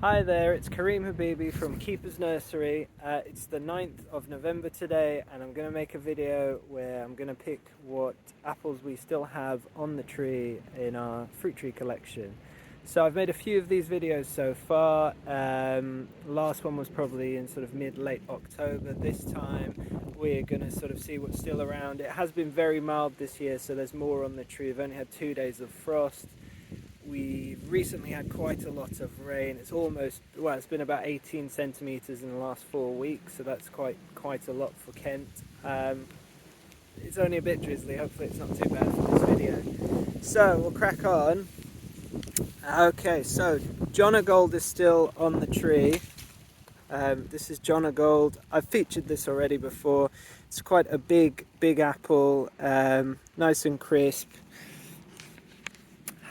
Hi there, it's Kareem Habibi from Keeper's Nursery. It's the 9th of November today, and I'm going to make a video where I'm going to pick what apples we still have on the tree in our fruit tree collection. So I've made a few of these videos so far. Last one was probably in sort of mid-late October. This time we're going to sort of see what's still around. It has been very mild this year, so there's more on the tree. We've only had 2 days of frost. We've recently had quite a lot of rain. It's it's been about 18 centimetres in the last 4 weeks, so that's quite a lot for Kent. It's only a bit drizzly, hopefully it's not too bad for this video. So we'll crack on. Okay, so Jonagold is still on the tree. This is Jonagold. I've featured this already before. It's quite a big apple, nice and crisp.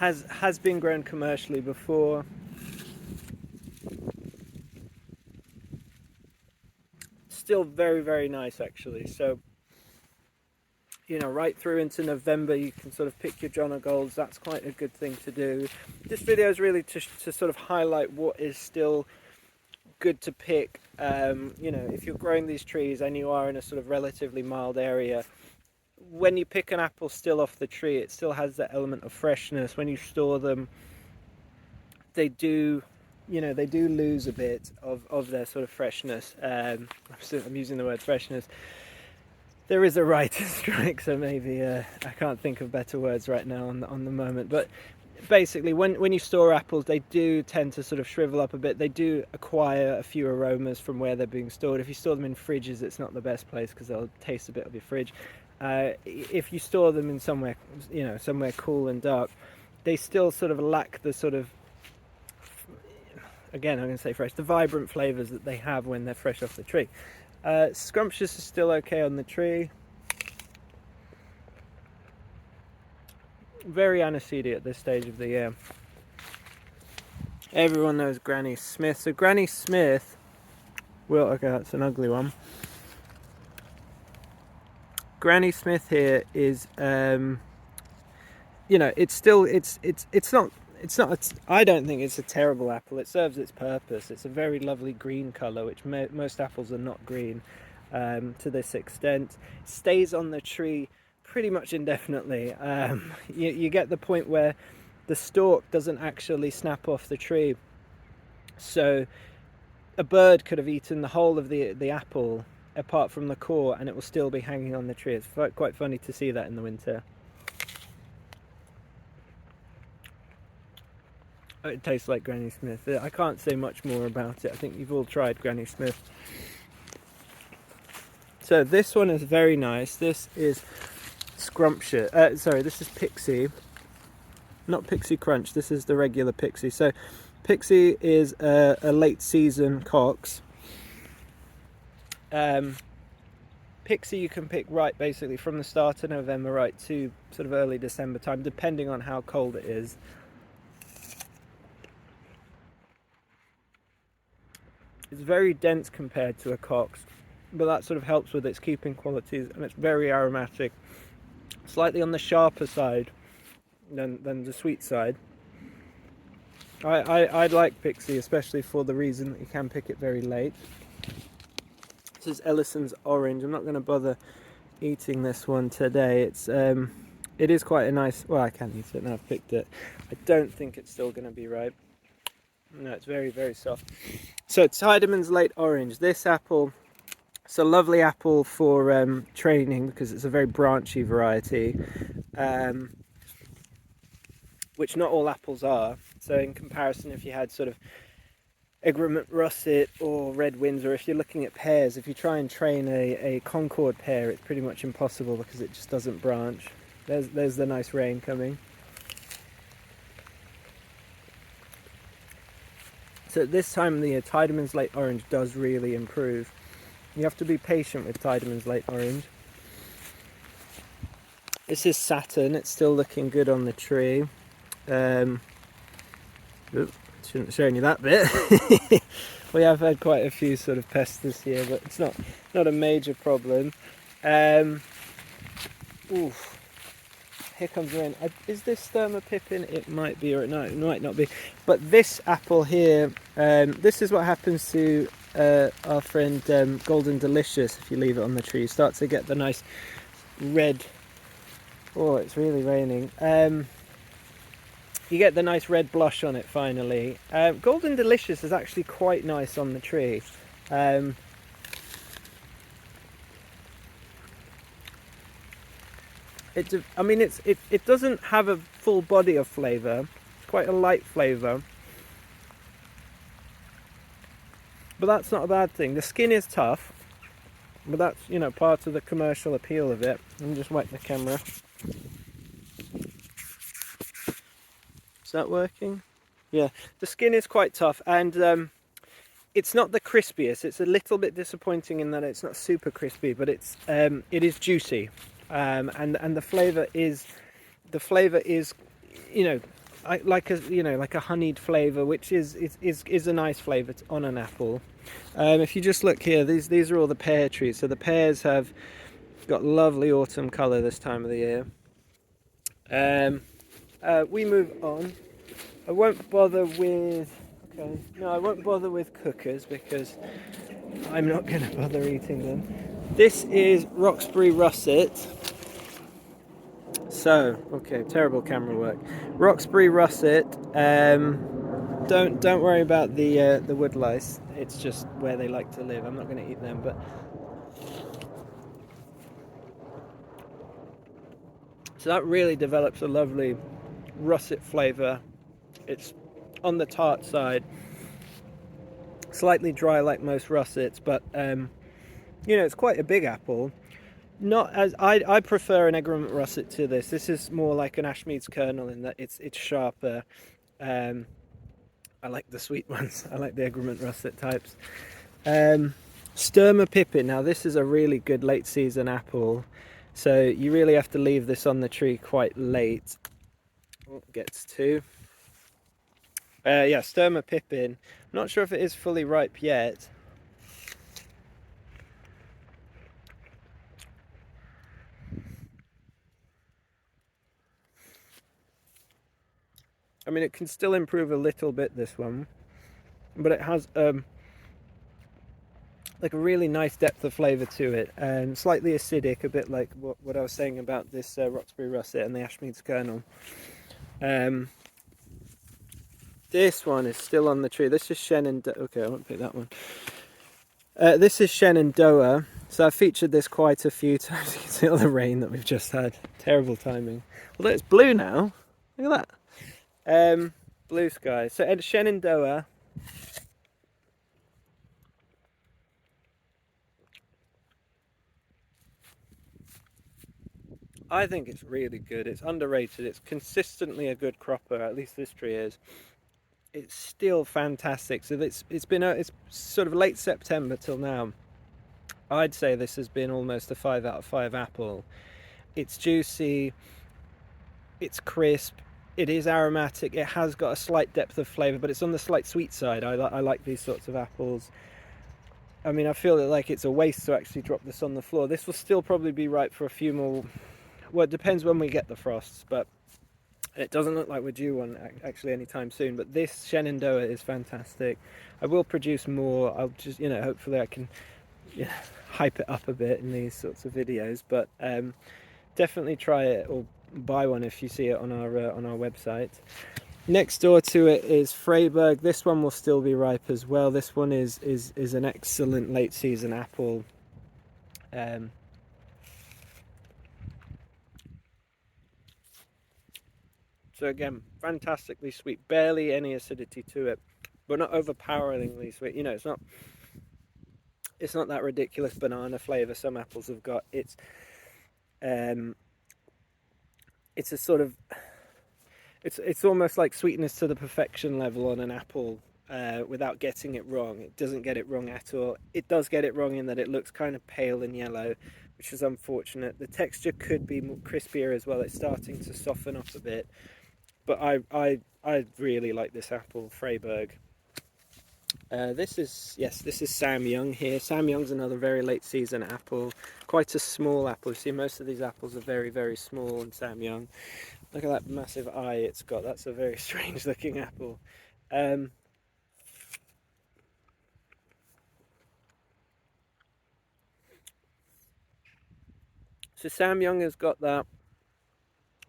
Has been grown commercially before. Still very nice actually. So, you know, right through into November you can sort of pick your Jonagolds. That's quite a good thing to do. This video is really to sort of highlight what is still good to pick. You know, if you're growing these trees and you are in a sort of relatively mild area, when you pick an apple still off the tree, it still has that element of freshness. When you store them, they do, you know, they do lose a bit of their sort of freshness. I'm using the word freshness. There is a writer's strike, so maybe I can't think of better words right now on the moment. But basically, when you store apples, they do tend to sort of shrivel up a bit. They do acquire a few aromas from where they're being stored. If you store them in fridges, it's not the best place because they'll taste a bit of your fridge. If you store them in somewhere, you know, somewhere cool and dark, they still sort of lack the sort of, again, I'm going to say fresh, the vibrant flavours that they have when they're fresh off the tree. Scrumptious is still okay on the tree. Very aniseedy at this stage of the year. Everyone knows Granny Smith. So Granny Smith, well, okay, that's an ugly one. Granny Smith here is, you know, it's not, I don't think it's a terrible apple. It serves its purpose. It's a very lovely green colour, which most apples are not green to this extent. It stays on the tree pretty much indefinitely. You get the point where the stalk doesn't actually snap off the tree. So a bird could have eaten the whole of the apple apart from the core and it will still be hanging on the tree. It's quite funny to see that in the winter. It tastes like Granny Smith. I can't say much more about it. I think you've all tried Granny Smith. So this one is very nice. This is Scrumptious. This is Pixie. Not Pixie Crunch, this is the regular Pixie. So Pixie is a late season Cox. Pixie you can pick right basically from the start of November right to sort of early December time, depending on how cold it is. It's very dense compared to a Cox, but that sort of helps with its keeping qualities, and it's very aromatic. Slightly on the sharper side than the sweet side. I'd like Pixie, especially for the reason that you can pick it very late. This is Ellison's Orange. I'm not going to bother eating this one today. It is quite a nice, well, I can eat it now I've picked it. I don't think it's still going to be ripe. No, it's very soft. So Tydeman's Late Orange. This apple, it's a lovely apple for training because it's a very branchy variety, which not all apples are. So in comparison, if you had sort of Ingrid Russet or Red Windsor, if you're looking at pears, if you try and train a Concord pear, it's pretty much impossible because it just doesn't branch. There's the nice rain coming. So at this time of the year, Tydeman's Late Orange does really improve. You have to be patient with Tydeman's Late Orange. This is Saturn. It's still looking good on the tree. Shouldn't have shown you that bit. We have had quite a few sort of pests this year, but it's not a major problem. here comes the rain. Is this Sturmer Pippin? It might be, or no, it might not be. But this apple here, this is what happens to our friend Golden Delicious if you leave it on the tree. You start to get the nice red. Oh, it's really raining. You get the nice red blush on it finally. Golden Delicious is actually quite nice on the tree. I mean, it doesn't have a full body of flavour. It's quite a light flavour, but that's not a bad thing. The skin is tough, but that's, you know, part of the commercial appeal of it. Let me just wipe the camera. Is that working? Yeah, the skin is quite tough, and it's not the crispiest. It's a little bit disappointing in that it's not super crispy, but it is juicy. And the flavour is, you know, like a honeyed flavour, which is a nice flavour on an apple. If you just look here, these are all the pear trees. So the pears have got lovely autumn colour this time of the year. We move on. I won't bother with. Okay, no, I won't bother with cookers because I'm not going to bother eating them. This is Roxbury Russet. So, okay, terrible camera work. Roxbury Russet. Don't worry about the wood lice. It's just where they like to live. I'm not going to eat them, but so that really develops a lovely russet flavour. It's on the tart side, slightly dry like most russets, but you know, it's quite a big apple. Not as I prefer an Egremont Russet to this. This is more like an Ashmead's kernel in that it's sharper. I like the sweet ones. I like the Egremont Russet types. Sturmer Pippin. Now this is a really good late season apple, so you really have to leave this on the tree quite late. Oh, it gets two. Yeah, Sturmer Pippin. I'm not sure if it is fully ripe yet. I mean, it can still improve a little bit, this one, but it has like a really nice depth of flavour to it, and slightly acidic, a bit like what I was saying about this Roxbury Russet and the Ashmead's kernel. This one is still on the tree. This is Shenandoah. Okay, I won't pick that one. This is Shenandoah. So I've featured this quite a few times. You can see all the rain that we've just had. Terrible timing. Although it's blue now. Look at that. Blue sky. So at Shenandoah. I think it's really good. It's underrated. It's consistently a good cropper. At least this tree is. It's still fantastic. So it's sort of late September till now. I'd say this has been almost a 5 out of 5 apple. It's juicy. It's crisp. It is aromatic. It has got a slight depth of flavour, but it's on the slight sweet side. I like these sorts of apples. I mean, I feel like it's a waste to actually drop this on the floor. This will still probably be ripe for a few more. Well, it depends when we get the frosts, but it doesn't look like we're due one actually anytime soon. But this Shenandoah is fantastic. I will produce more. I'll just, you know, hopefully I can hype it up a bit in these sorts of videos. But definitely try it or buy one if you see it on our website. Next door to it is Freyberg. This one will still be ripe as well. This one is an excellent late season apple. So again, fantastically sweet, barely any acidity to it, but not overpoweringly sweet. You know, it's not that ridiculous banana flavour some apples have got. It's a sort of, it's almost like sweetness to the perfection level on an apple, without getting it wrong. It doesn't get it wrong at all. It does get it wrong in that it looks kind of pale and yellow, which is unfortunate. The texture could be more crispier as well. It's starting to soften up a bit. But I really like this apple, Freyberg. This is Sam Young here. Sam Young's another very late season apple. Quite a small apple. You see, most of these apples are very, very small in Sam Young. Look at that massive eye it's got. That's a very strange looking apple. So Sam Young has got that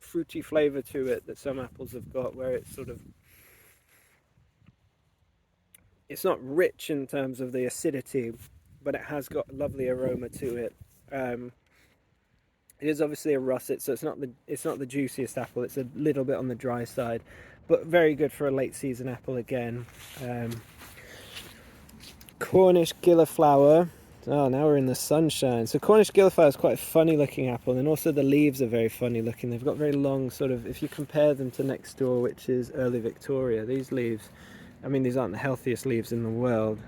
fruity flavour to it that some apples have got, where it's sort of, it's not rich in terms of the acidity, but it has got a lovely aroma to it. It is obviously a russet, so it's not the juiciest apple. It's a little bit on the dry side, but very good for a late season apple again. Cornish Gilliflower. Oh, now we're in the sunshine. So Cornish Gilliflower is quite a funny looking apple, and also the leaves are very funny looking. They've got very long sort of, if you compare them to next door, which is early Victoria, these leaves, I mean, these aren't the healthiest leaves in the world.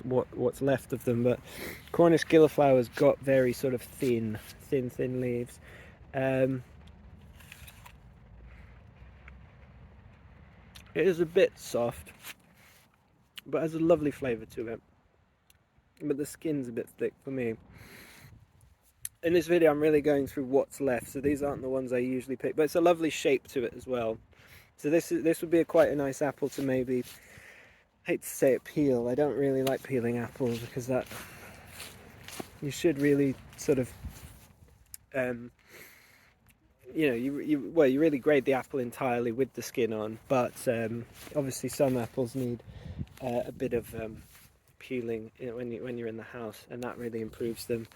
What's left of them, but Cornish Gilliflower's got very sort of thin leaves. It is a bit soft, but has a lovely flavour to it. But the skin's a bit thick for me. In this video I'm really going through what's left, so these aren't the ones I usually pick, but it's a lovely shape to it as well. So this would be quite a nice apple to maybe, I hate to say it, peel. I don't really like peeling apples, because that, you should really sort of you really grade the apple entirely with the skin on, but obviously some apples need a bit of peeling when you're in the house, and that really improves them.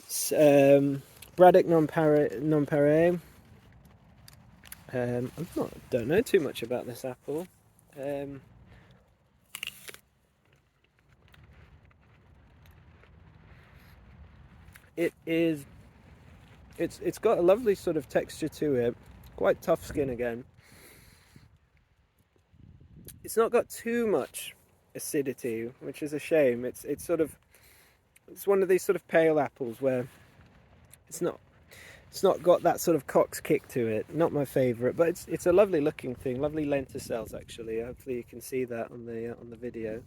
Braddick Nonpareil. Don't know too much about this apple. It's got a lovely sort of texture to it, quite tough skin again. It's not got too much acidity, which is a shame. It's one of these sort of pale apples where it's not got that sort of cox kick to it. Not my favourite, but it's a lovely looking thing. Lovely lenticels actually. Hopefully you can see that on the video.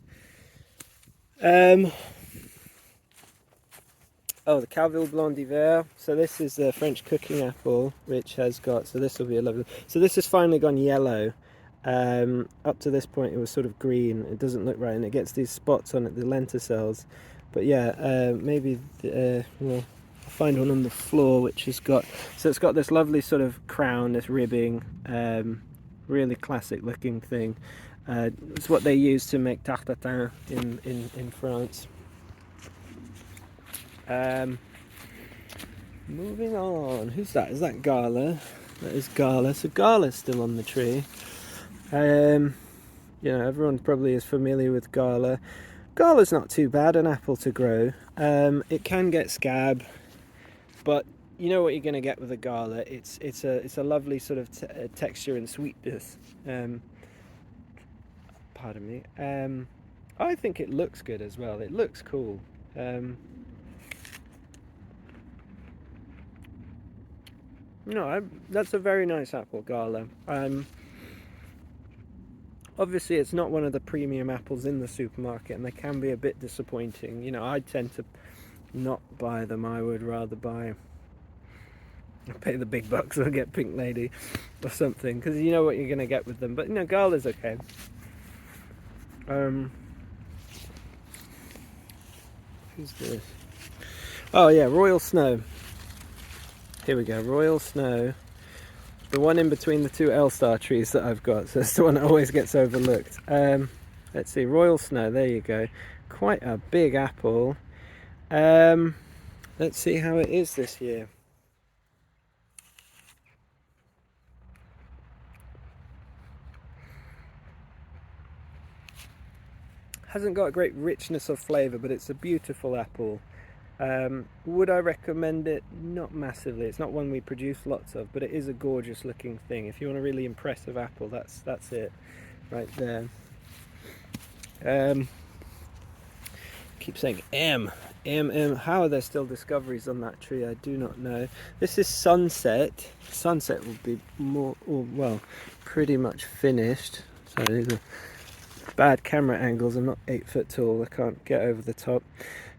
Oh, the Calville Blanc d'Hiver. So this is the French cooking apple, which has got, so this will be a lovely, so this has finally gone yellow. Up to this point it was sort of green. It doesn't look right, and it gets these spots on it, the lenticels. But yeah, maybe well, I'll find one on the floor which has got, so it's got this lovely sort of crown, this ribbing, really classic looking thing. It's what they use to make tarte tatin in France. Moving on, who's that? Is that Gala? That is Gala. So Gala's still on the tree. Everyone probably is familiar with Gala. Gala's not too bad an apple to grow. It can get scab, but you know what you're going to get with a Gala. It's a lovely sort of texture and sweetness. Pardon me. I think it looks good as well. It looks cool. That's a very nice apple, Gala. Obviously it's not one of the premium apples in the supermarket, and they can be a bit disappointing. I tend to not buy them. I would rather pay the big bucks or get Pink Lady or something, because you know what you're going to get with them. But Gala's okay. Who's this? Oh yeah, Royal Snow. Here we go, Royal Snow. The one in between the two Elstar trees that I've got, so it's the one that always gets overlooked. Let's see, Royal Snow, there you go. Quite a big apple. Let's see how it is this year. Hasn't got a great richness of flavour, but it's a beautiful apple. Would I recommend it? Not massively. It's not one we produce lots of, but it is a gorgeous looking thing. If you want a really impressive apple, that's it right there. Keep saying M. How are there still discoveries on that tree? I do not know. This is Sunset. Sunset will be more, well, pretty much finished. So these are bad camera angles. I'm not 8 foot tall, I can't get over the top.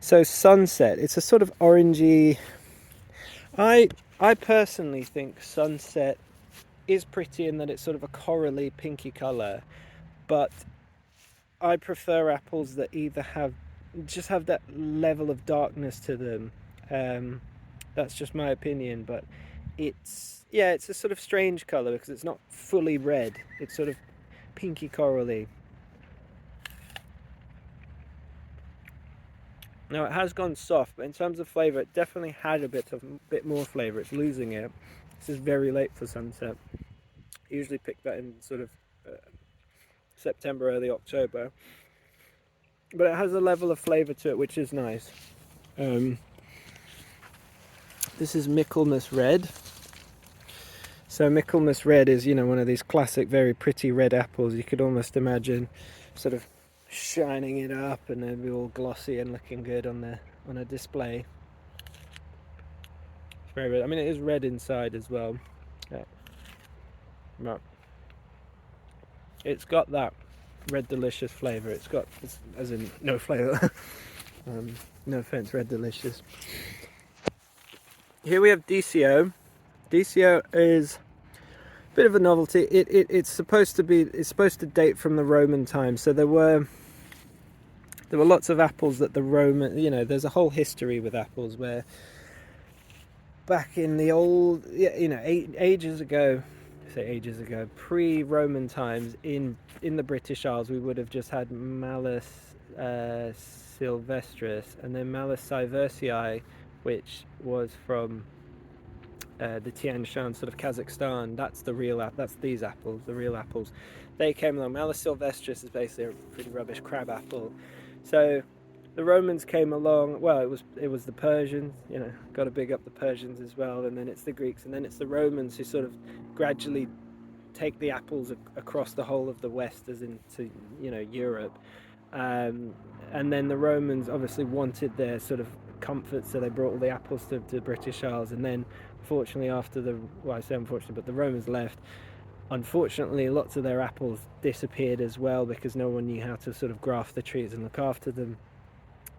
So Sunset, it's a sort of orangey. I personally think Sunset is pretty in that it's sort of a corally pinky colour, but I prefer apples that either just have that level of darkness to them. That's just my opinion, but it's a sort of strange colour because it's not fully red, it's sort of pinky corally. Now it has gone soft, but in terms of flavour it definitely had a bit more flavour. It's losing it. This is very late for Sunset. I usually pick that in sort of September, early October, but it has a level of flavour to it which is nice. This is Michaelmas Red. So Michaelmas Red is, you know, one of these classic very pretty red apples. You could almost imagine sort of shining it up and they'd be all glossy and looking good on a display. It's very red. I mean, it is red inside as well. But it's got that Red Delicious flavour. It's as in no flavour. No offence, Red Delicious. Here we have DCO. DCO is a bit of a novelty. It's supposed to date from the Roman times. So there were lots of apples that the Roman, you know, there's a whole history with apples where back in the old, you know, ages ago, pre-Roman times, in the British Isles, we would have just had Malus sylvestris and then Malus sieversii, which was from the Tian Shan, sort of Kazakhstan. That's these apples, the real apples. They came along. Malus sylvestris is basically a pretty rubbish crab apple. So the Romans came along. Well, it was the Persians, you know, got to big up the Persians as well, and then it's the Greeks, and then it's the Romans who sort of gradually take the apples across the whole of the West, as into, you know, Europe. And then the Romans obviously wanted their sort of comfort, so they brought all the apples to the British Isles, and then fortunately I say unfortunately, but the Romans left. Unfortunately, lots of their apples disappeared as well because no one knew how to sort of graft the trees and look after them.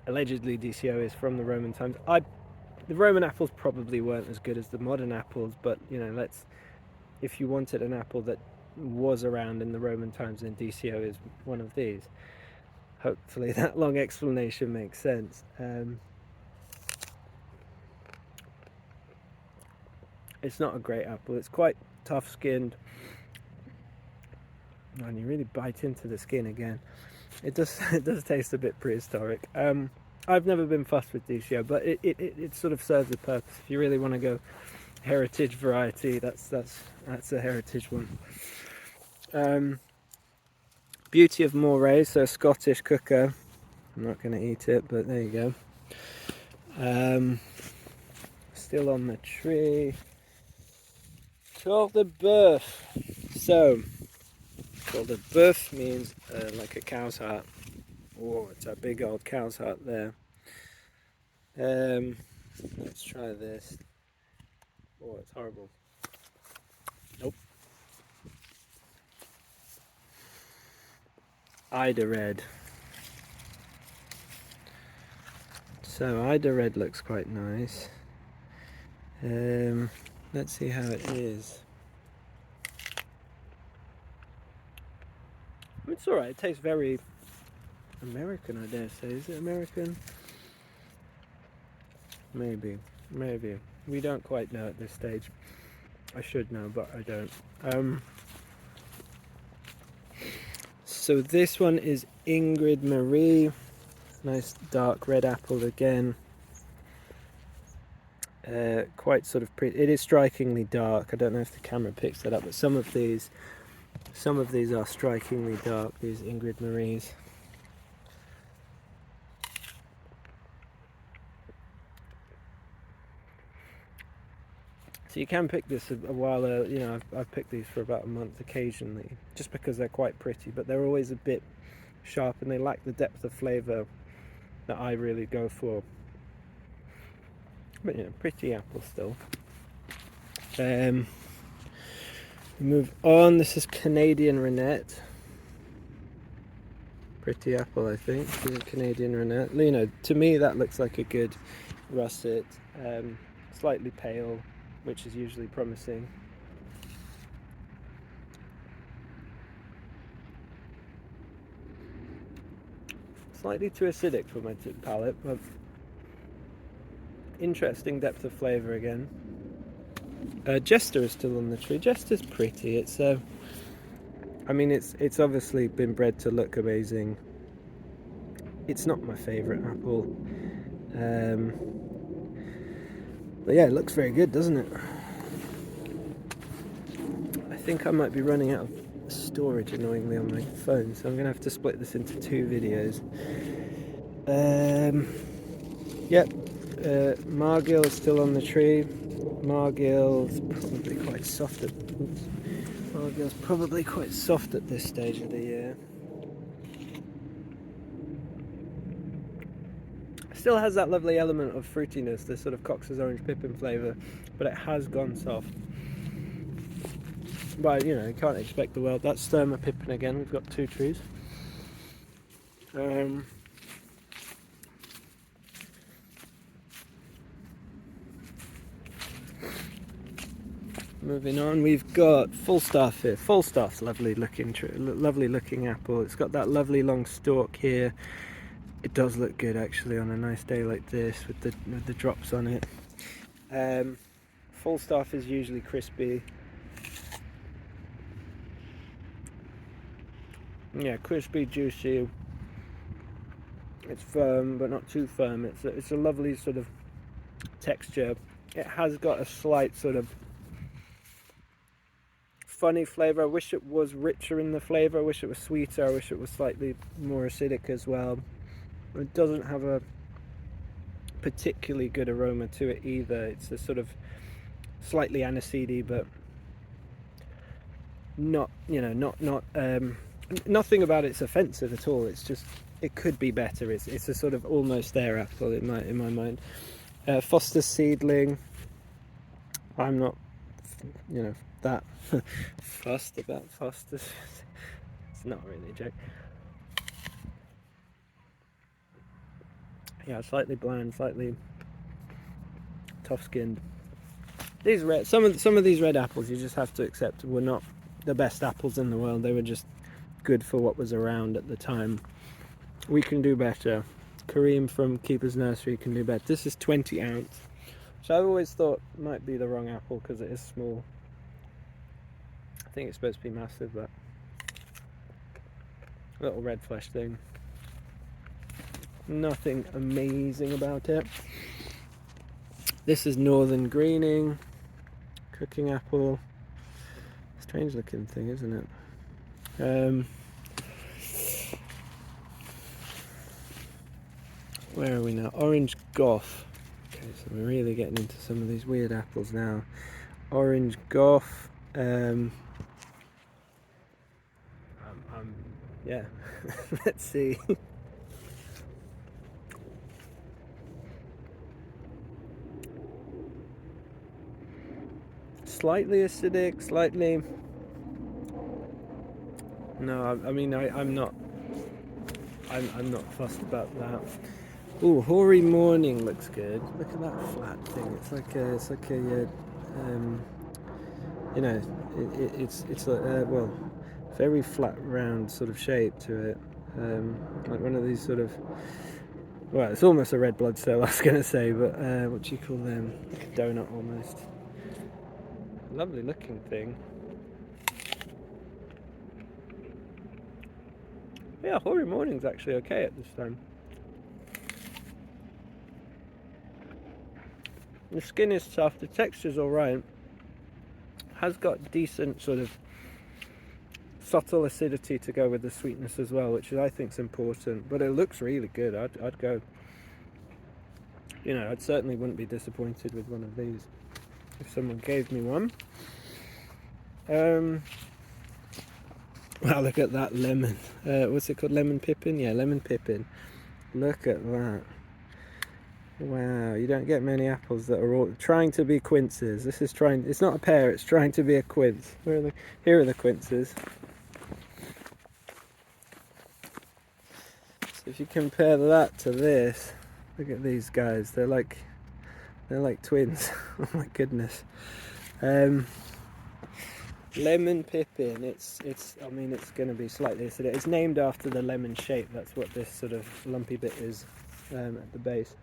Allegedly, DCO is from the Roman times. The Roman apples probably weren't as good as the modern apples, but you know, if you wanted an apple that was around in the Roman times, then DCO is one of these. Hopefully that long explanation makes sense. It's not a great apple. It's quite tough skinned. And you really bite into the skin again. It does taste a bit prehistoric. I've never been fussed with DCO, but it sort of serves a purpose. If you really want to go heritage variety, that's a heritage one. Beauty of Moray, so Scottish cooker. I'm not going to eat it, but there you go. Still on the tree. Couer de Bouef. So, Couer de Bouef means like a cow's heart. Oh, it's a big old cow's heart there. Let's try this. Oh, it's horrible. Nope. Ida Red. So Ida Red looks quite nice. Let's see how it is. It's alright, it tastes very American, I dare say. Is it American? Maybe. We don't quite know at this stage. I should know, but I don't. So this one is Ingrid Marie. Nice dark red apple again. Quite sort of pretty. It is strikingly dark. I don't know if the camera picks that up, but some of these are strikingly dark, these Ingrid Maries. So you can pick this a while, you know, I've picked these for about a month occasionally, just because they're quite pretty, but they're always a bit sharp and they lack the depth of flavour that I really go for. But you know, pretty apple still. We move on. This is Canadian Reinette. Pretty apple, I think. The Canadian Reinette. You know, to me that looks like a good russet. Slightly pale, which is usually promising. Slightly too acidic for my palate, but interesting depth of flavour again. Jester is still on the tree. Jester's pretty. It's I mean, it's obviously been bred to look amazing. It's not my favourite apple, but yeah, it looks very good, doesn't it? I think I might be running out of storage annoyingly on my phone, so I'm gonna have to split this into 2 videos. Yep, Margil is still on the tree. Margil's probably quite soft at Margil's probably quite soft at this stage of the year. Still has that lovely element of fruitiness, this sort of Cox's Orange Pippin flavour, but it has gone soft. But you know, you can't expect the world. That's Sturmer Pippin again. We've got 2 trees. Moving on, we've got Falstaff here. Falstaff's lovely looking apple. It's got that lovely long stalk here. It does look good actually on a nice day like this with the drops on it. Falstaff is usually crispy. Yeah, crispy, juicy. It's firm, but not too firm. It's a lovely sort of texture. It has got a slight sort of funny flavour. I wish it was richer in the flavour. I wish it was sweeter. I wish it was slightly more acidic as well. It doesn't have a particularly good aroma to it either. It's a sort of slightly aniseedy, but not, you know, not nothing about it's offensive at all. It's just, it could be better. It's a sort of almost there apple in my mind. Foster's seedling. I'm not, you know, that fussed about Foster's. It's not really a joke. Yeah, slightly bland, slightly tough-skinned. These red, some of these red apples, you just have to accept, were not the best apples in the world. They were just good for what was around at the time. We can do better. Kareem from Keeper's Nursery can do better. This is 20 ounce, which I've always thought might be the wrong apple because it is small. I think it's supposed to be massive, but little red flesh thing. Nothing amazing about it. This is Northern Greening, cooking apple. Strange looking thing, isn't it? Where are we now? Orange Goff. Okay, so we're really getting into some of these weird apples now. Orange Goff. Yeah, let's see. Slightly acidic, slightly. No, I mean I'm not fussed about that. Ooh, Hoary Morning looks good. Look at that flat thing. It's like a you know, it's a well, very flat round sort of shape to it. Like one of these sort of, well, it's almost a red blood cell, I was going to say, but what do you call them? Like a donut almost. Lovely looking thing. Yeah, Hoary Morning's actually okay at this time. The skin is soft, the texture's alright. Has got decent sort of subtle acidity to go with the sweetness as well, which I think is important. But it looks really good. I'd go, you know, I'd certainly wouldn't be disappointed with one of these if someone gave me one. Wow, look at that lemon. What's it called? Lemon Pippin? Yeah, Lemon Pippin. Look at that. Wow, you don't get many apples that are all trying to be quinces. This is trying, it's not a pear, it's trying to be a quince. Here are the quinces. if you compare that to this, look at these guys. They're like twins. Oh my goodness. Lemon Pippin. It's. I mean, it's going to be slightly acidic. It's named after the lemon shape. That's what this sort of lumpy bit is at the base.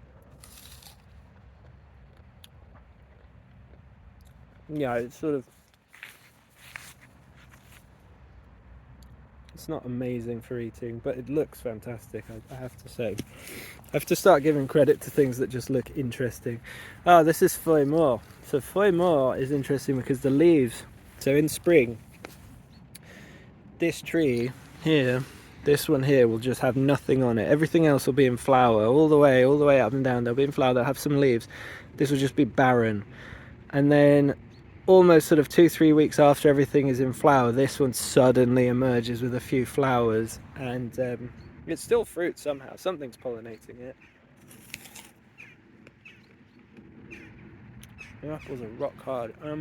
Yeah, it's sort of. It's not amazing for eating, but it looks fantastic, I have to say. I have to start giving credit to things that just look interesting. Oh, this is Feuille Morte. So Feuille Morte is interesting because the leaves, so in spring, this tree here, this one here will just have nothing on it. Everything else will be in flower all the way up and down. They'll be in flower, they'll have some leaves. This will just be barren. And then almost sort of 2-3 weeks after everything is in flower, this one suddenly emerges with a few flowers, and it's still fruit somehow. Something's pollinating it. The apples are rock hard. I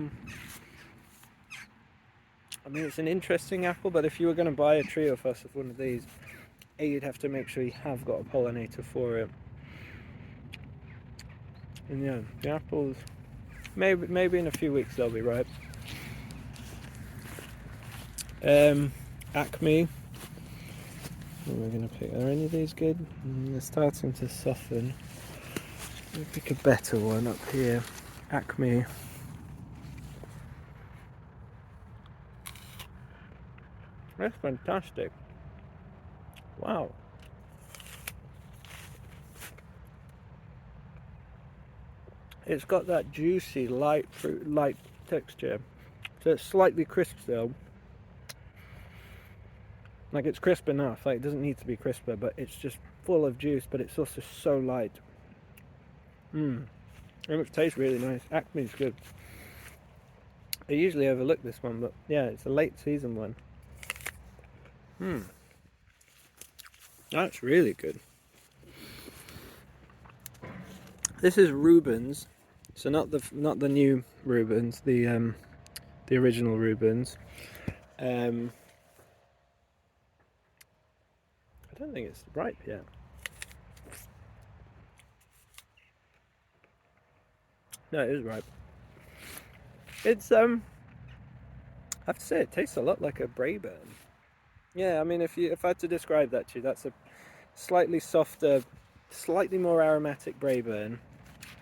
mean, it's an interesting apple, but if you were going to buy a tree off us of one of these, you'd have to make sure you have got a pollinator for it. And yeah, the apples, maybe in a few weeks they'll be ripe. Acme. What are we going to pick? Are any of these good? They're starting to soften. We'll pick a better one up here. Acme. That's fantastic. Wow. It's got that juicy, light fruit, light texture. So it's slightly crisp still. Like, it's crisp enough. Like, it doesn't need to be crisper, but it's just full of juice. But it's also so light. And it tastes really nice. Acme's good. I usually overlook this one, but yeah, it's a late season one. That's really good. This is Rubens, so not the new Rubens, the original Rubens. I don't think it's ripe yet. No, it is ripe. It's I have to say, it tastes a lot like a Braeburn. Yeah, I mean, if I had to describe that to you, that's a slightly softer, slightly more aromatic Braeburn.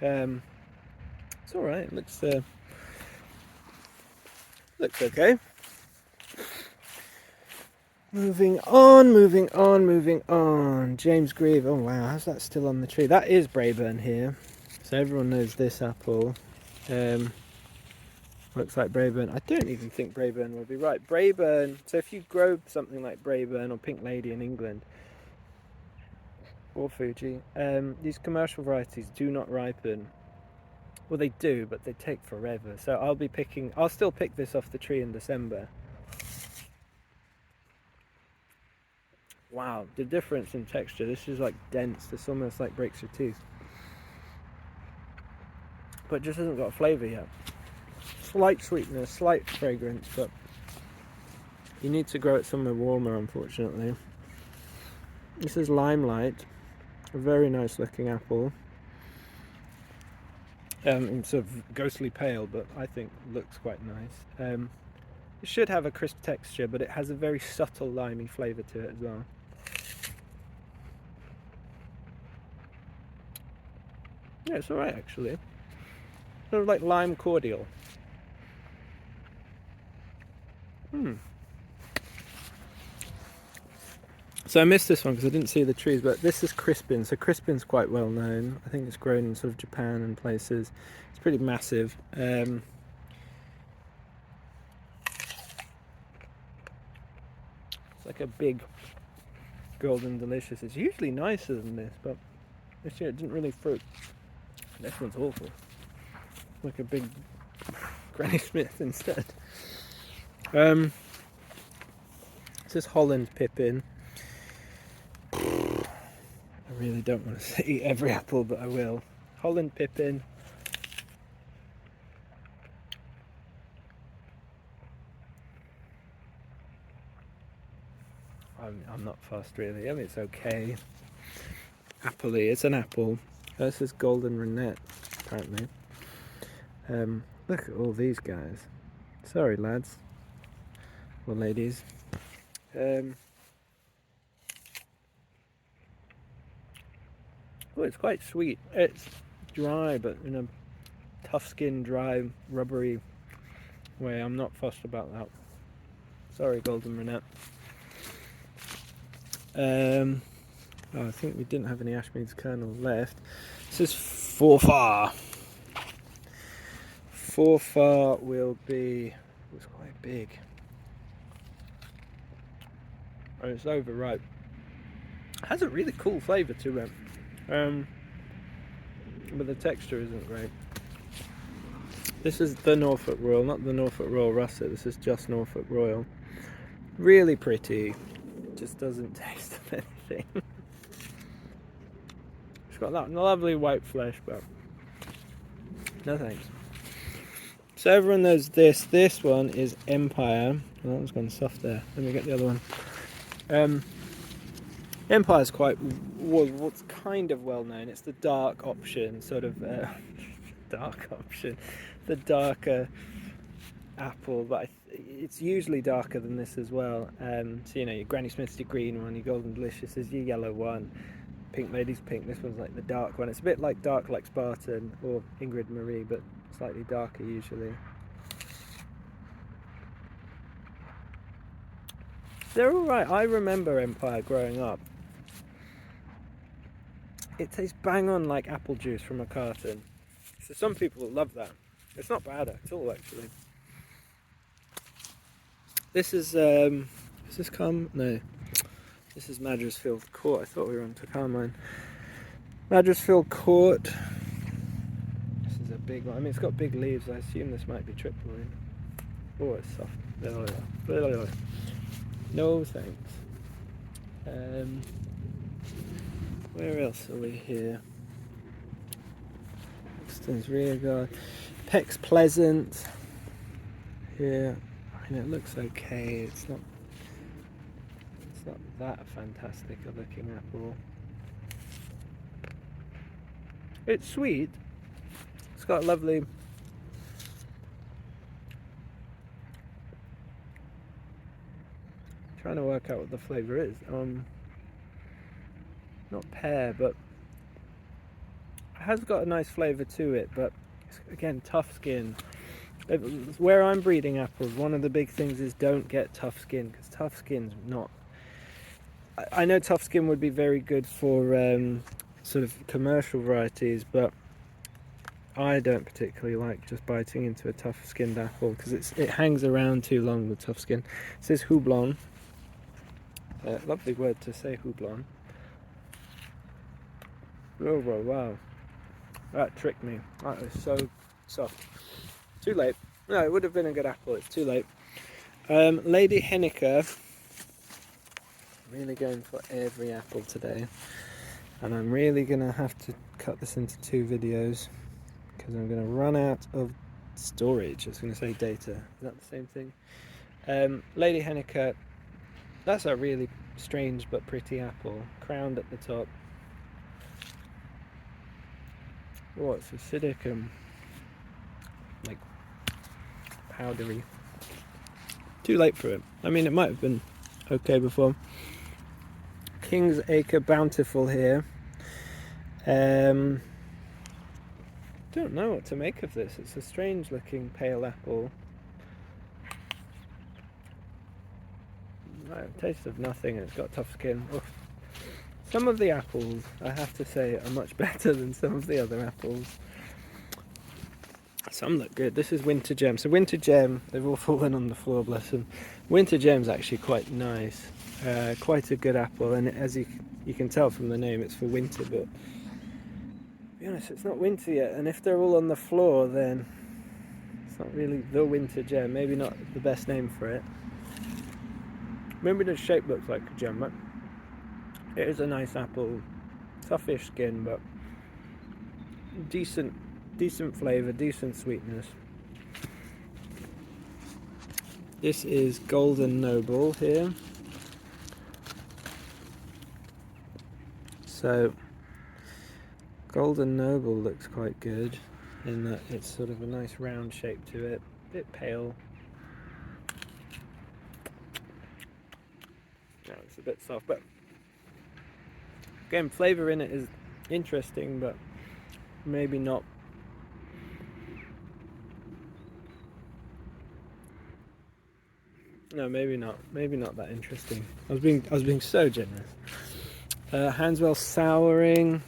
It's all right. It looks okay. Moving on. James Grieve. Oh wow, how's that still on the tree? That is Braeburn here, so everyone knows this apple. Looks like Braeburn. I don't even think Braeburn will be right. Braeburn. So if you grow something like Braeburn or Pink Lady in England, or Fuji, these commercial varieties do not ripen. Well, they do, but they take forever. So I'll still pick this off the tree in December. Wow, the difference in texture. This is like dense. This almost like breaks your teeth. But just hasn't got a flavour yet. Slight sweetness, slight fragrance, but you need to grow it somewhere warmer, unfortunately. This is Limelight, a very nice looking apple. It's sort of ghostly pale, but I think looks quite nice. It should have a crisp texture, but it has a very subtle limey flavour to it as well. Yeah, it's alright actually. Sort of like lime cordial. So I missed this one because I didn't see the trees, but this is Crispin. So Crispin's quite well known. I think it's grown in sort of Japan and places. It's pretty massive. It's like a big golden delicious. It's usually nicer than this, but this year it didn't really fruit. This one's awful. Like a big Granny Smith instead. This is Holland Pippin. I really don't want to eat every apple, but I will. Holland Pippin. I'm not fussed really. I mean, it's okay. appley. It's an apple. This is Golden Reinette, apparently. Look at all these guys. Sorry, lads. Or ladies. Oh, it's quite sweet. It's dry, but in a tough skin, dry, rubbery way. I'm not fussed about that. Sorry, Golden Reinette. Oh, I think we didn't have any Ashmead's kernel left. This is Forfar. Forfar will be... It was quite big. Oh, it's overripe. It has a really cool flavour to it. But the texture isn't great. This is the Norfolk Royal, not the Norfolk Royal Russet. This is just Norfolk Royal. Really pretty. Just doesn't taste of anything. It's got that lovely white flesh, but no thanks. So everyone knows this. This one is Empire. Oh, that one's gone soft there. Let me get the other one. Empire's what's kind of well known. It's the dark option, sort of dark option, the darker apple, but it's usually darker than this as well. So you know, your Granny Smith's your green one, your Golden Delicious is your yellow one, Pink Lady's pink. This one's like the dark one. It's a bit like dark like Spartan or Ingrid Marie, but slightly darker usually. They're alright. I remember Empire growing up. It tastes bang on like apple juice from a carton. So some people will love that. It's not bad at all, actually. This is this No. This is Madresfield Court. I thought we were on to Carmine. Madresfield Court. This is a big one. I mean, it's got big leaves. I assume this might be triploid. Oh, it's soft. No thanks. Where else are we here? Buxton's Rearguard. Peck's Pleasant. Here. I mean, it looks okay. It's not that fantastic a looking apple. It's sweet. It's got a lovely... Trying to work out what the flavour is. Not pear, but it has got a nice flavour to it, but it's, again, tough skin. Where I'm breeding apples, one of the big things is don't get tough skin, because tough skin's not... I know tough skin would be very good for sort of commercial varieties, but I don't particularly like just biting into a tough skinned apple, because it hangs around too long with tough skin. It says houblon. Lovely word to say, houblon. Oh, wow. That tricked me. That is so soft. Too late. No, it would have been a good apple. It's too late. Lady Henniker. Really going for every apple today. And I'm really going to have to cut this into 2 videos, because I'm going to run out of storage. I was going to say data. Is that the same thing? Lady Henniker. That's a really strange but pretty apple. Crowned at the top. Oh, it's acidic and like powdery. Too late for it. I mean, it might have been okay before. King's Acre Bountiful here. Don't know what to make of this. It's a strange looking pale apple. Taste of nothing, and it's got tough skin. Oof. Some of the apples, I have to say, are much better than some of the other apples. Some look good. This is Winter Gem. So Winter Gem, they've all fallen on the floor, bless them. Winter Gem's actually quite nice. Quite a good apple, and as you can tell from the name, it's for winter, but to be honest, it's not winter yet, and if they're all on the floor, then it's not really the Winter Gem. Maybe not the best name for it. Maybe the shape looks like a gem, but it is a nice apple. Toughish skin, but decent flavour, decent sweetness. This is Golden Noble here. So Golden Noble looks quite good in that it's sort of a nice round shape to it, a bit pale. No, it's a bit soft, but again, flavour in it is interesting, but maybe not. No, maybe not. Maybe not that interesting. I was being so generous. Hanwell Souring.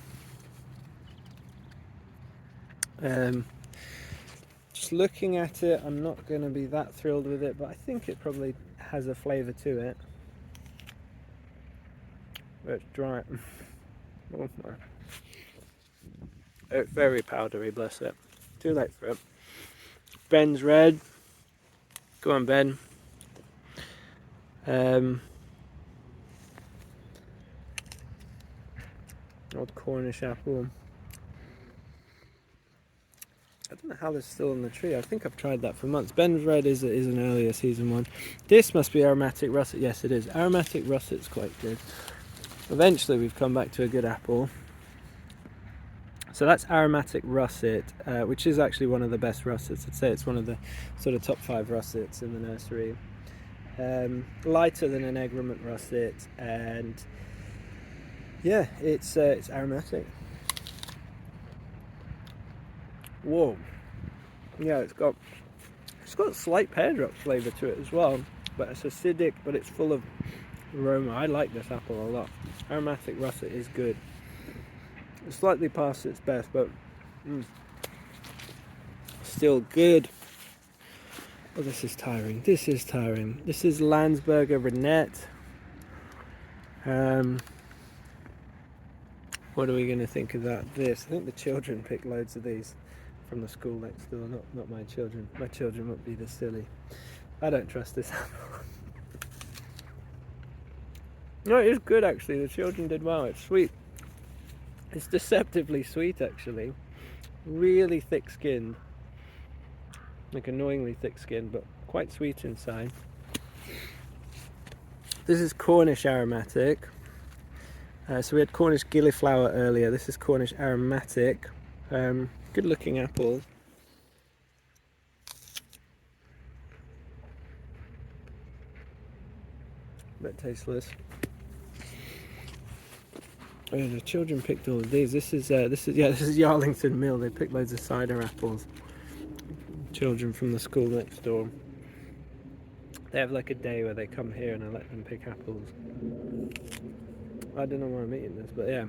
Just looking at it, I'm not going to be that thrilled with it, but I think it probably has a flavour to it. It's dry. Oh my. It's very powdery, bless it. Too late for it. Ben's Red. Go on, Ben. Old Cornish apple. I don't know how this is still on the tree. I think I've tried that for months. Ben's Red is an earlier season one. This must be Aromatic Russet. Yes, it is. Aromatic Russet's quite good. Eventually, we've come back to a good apple. So that's Aromatic Russet, which is actually one of the best russets. I'd say it's one of the sort of top 5 russets in the nursery. Lighter than an Egremont Russet, and yeah, it's aromatic. Whoa, yeah, it's got slight pear drop flavour to it as well, but it's acidic, but it's full of aroma. I like this apple a lot. Aromatic Russet is good. It's slightly past its best, but still good. Oh, this is tiring. This is tiring. This is Landsberger Reinette. What are we going to think of that? I think the children pick loads of these from the school next door. Not my children. My children won't be this silly. I don't trust this apple. No, it is good actually. The children did well. It's sweet. It's deceptively sweet actually. Really thick skinned. Like annoyingly thick skinned, but quite sweet inside. This is Cornish Aromatic. So we had Cornish Gilliflower earlier. This is Cornish Aromatic. Good looking apple. Bit tasteless. Oh yeah, the children picked all of these. This is Yarlington Mill. They picked loads of cider apples. Children from the school next door. They have like a day where they come here and I let them pick apples. I don't know why I'm eating this, but yeah.